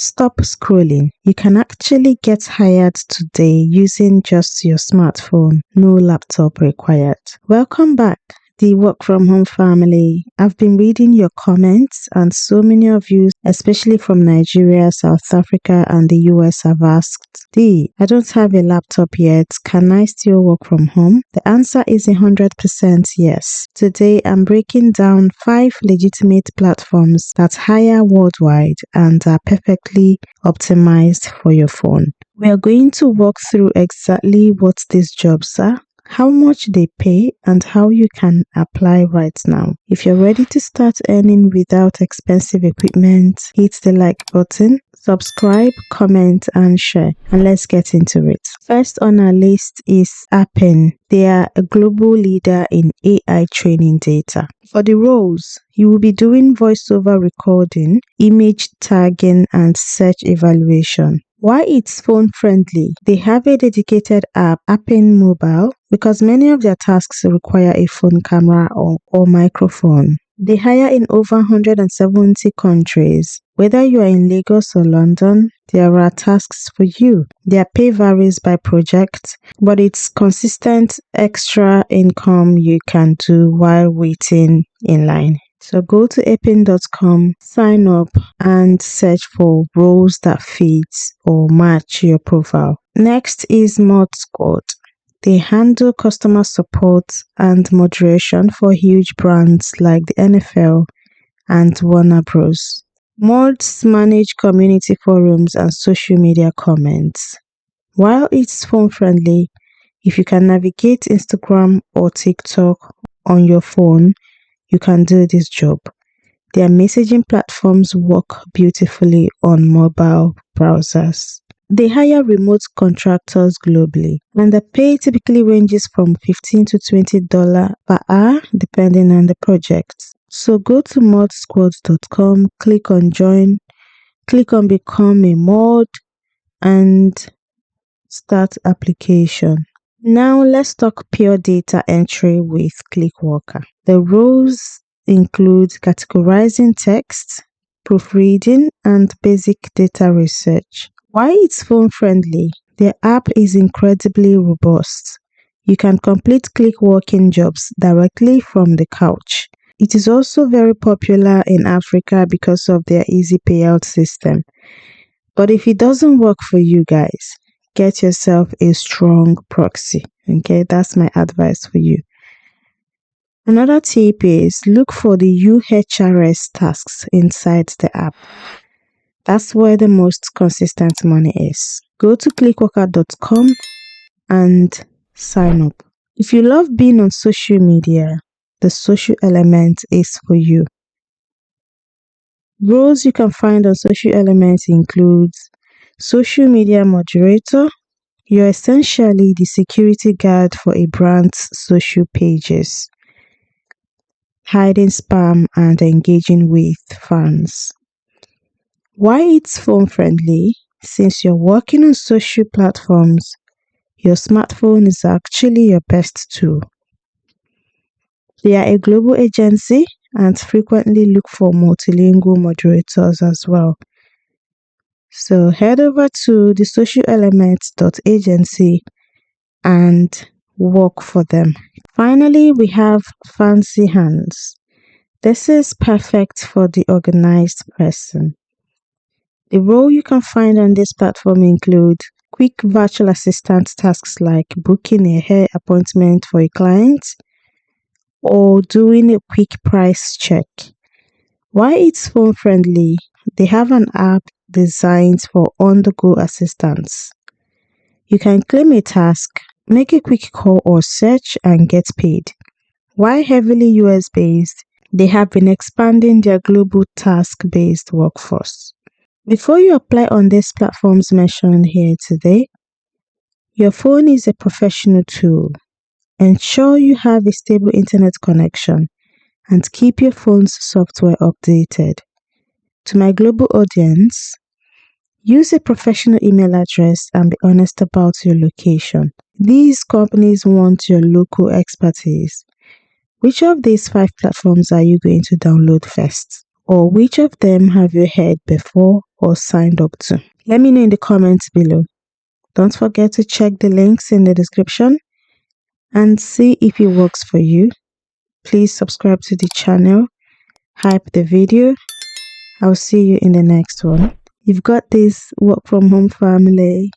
Stop scrolling. You can actually get hired today using just your smartphone. No laptop required. Welcome back, the work from home family. I've been reading your comments, and so many of you, especially from Nigeria, South Africa, and the US, have asked, D, I don't have a laptop yet. Can I still work from home? The answer is 100% yes. Today, I'm breaking down 5 legitimate platforms that hire worldwide and are perfectly optimized for your phone. We are going to walk through exactly what these jobs are, how much they pay, and how you can apply right now. If you're ready to start earning without expensive equipment, hit the like button, subscribe, comment, and share, and let's get into it. First on our list is Appen. They are a global leader in AI training data. For the roles, you will be doing voiceover recording, image tagging, and search evaluation. Why it's phone friendly? They have a dedicated app, Appen Mobile, because many of their tasks require a phone camera or microphone. They hire in over 170 countries. Whether you are in Lagos or London, there are tasks for you. Their pay varies by project, but it's consistent extra income you can do while waiting in line. So go to appen.com, sign up, and search for roles that fit or match your profile. Next is ModSquad. They handle customer support and moderation for huge brands like the NFL and Warner Bros. Mods manage community forums and social media comments. While it's phone friendly, if you can navigate Instagram or TikTok on your phone, you can do this job. Their messaging platforms work beautifully on mobile browsers. They hire remote contractors globally, and the pay typically ranges from $15 to $20 per hour depending on the project. So go to ModSquad.com, click on join, click on become a mod, and start application. Now let's talk pure data entry with Clickworker. The roles include categorizing text, proofreading, and basic data research. Why it's phone friendly? The app is incredibly robust. You can complete clickworking jobs directly from the couch. It is also very popular in Africa because of their easy payout system. But if it doesn't work for you guys, get yourself a strong proxy. Okay, that's my advice for you. Another tip is look for the UHRS tasks inside the app. That's where the most consistent money is. Go to clickworker.com and sign up. If you love being on social media, the social element is for you. Roles you can find on social elements include social media moderator. You're essentially the security guard for a brand's social pages, hiding spam and engaging with fans. Why it's phone friendly? Since you're working on social platforms, your smartphone is actually your best tool. They are a global agency and frequently look for multilingual moderators as well. So head over to the socialelements.agency and work for them. Finally, we have Fancy Hands. This is perfect for the organized person. The role you can find on this platform include quick virtual assistant tasks like booking a hair appointment for a client or doing a quick price check. Why it's phone friendly? They have an app designed for on-the-go assistance. You can claim a task, make a quick call or search, and get paid. Why heavily US based? They have been expanding their global task-based workforce. Before you apply on these platforms mentioned here today, your phone is a professional tool. Ensure you have a stable internet connection and keep your phone's software updated. To my global audience, use a professional email address and be honest about your location. These companies want your local expertise. Which of these 5 platforms are you going to download first? Or which of them have you heard before or signed up to? Let me know in the comments below. Don't forget to check the links in the description and see if it works for you. Please subscribe to the channel, hype the video. I'll see you in the next one. You've got this, work from home family.